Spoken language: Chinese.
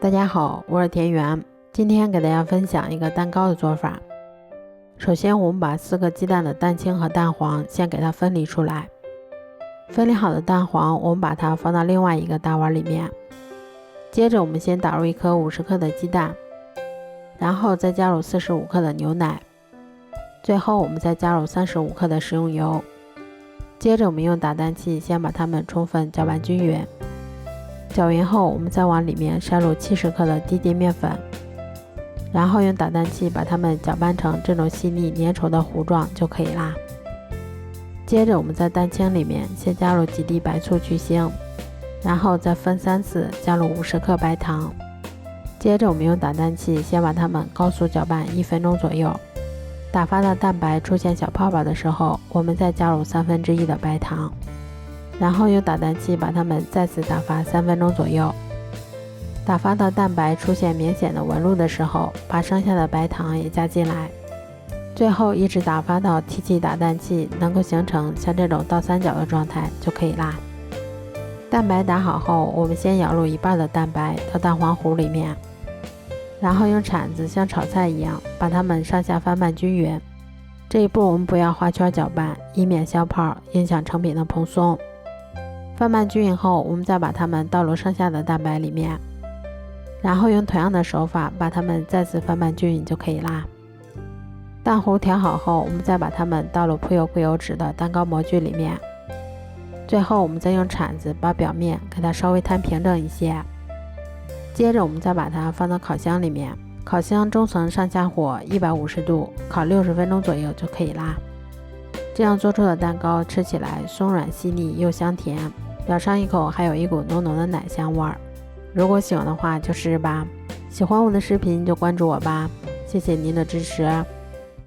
大家好，我是田园。今天给大家分享一个蛋糕的做法。首先我们把4个鸡蛋的蛋清和蛋黄先给它分离出来。分离好的蛋黄我们把它放到另外一个大碗里面。接着我们先打入1颗50克的鸡蛋，然后再加入45克的牛奶，最后我们再加入35克的食用油。接着我们用打蛋器先把它们充分搅拌均匀。搅匀后，我们再往里面筛入70克的低筋面粉，然后用打蛋器把它们搅拌成这种细腻粘稠的糊状就可以啦。接着我们在蛋清里面先加入几滴白醋去腥，然后再分3次加入50克白糖。接着我们用打蛋器先把它们高速搅拌1分钟左右。打发的蛋白出现小泡泡的时候，我们再加入1/3的白糖。然后用打蛋器把它们再次打发3分钟左右。打发到蛋白出现明显的纹路的时候，把剩下的白糖也加进来。最后一直打发到提起打蛋器能够形成像这种倒三角的状态就可以啦。蛋白打好后，我们先舀入1半的蛋白到蛋黄糊里面，然后用铲子像炒菜一样把它们上下翻拌均匀。这一步我们不要画圈搅拌，以免消泡影响成品的蓬松。翻拌均匀后，我们再把它们倒入剩下的蛋白里面，然后用同样的手法把它们再次翻拌均匀就可以啦。蛋糊调好后，我们再把它们倒入铺有固有纸的蛋糕模具里面，最后我们再用铲子把表面给它稍微摊平整一些。接着我们再把它放到烤箱里面，烤箱中层上下火150度，烤60分钟左右就可以啦。这样做出的蛋糕吃起来松软细腻又香甜，咬上一口还有一股浓浓的奶香味儿。如果喜欢的话就试试吧。喜欢我的视频就关注我吧，谢谢您的支持。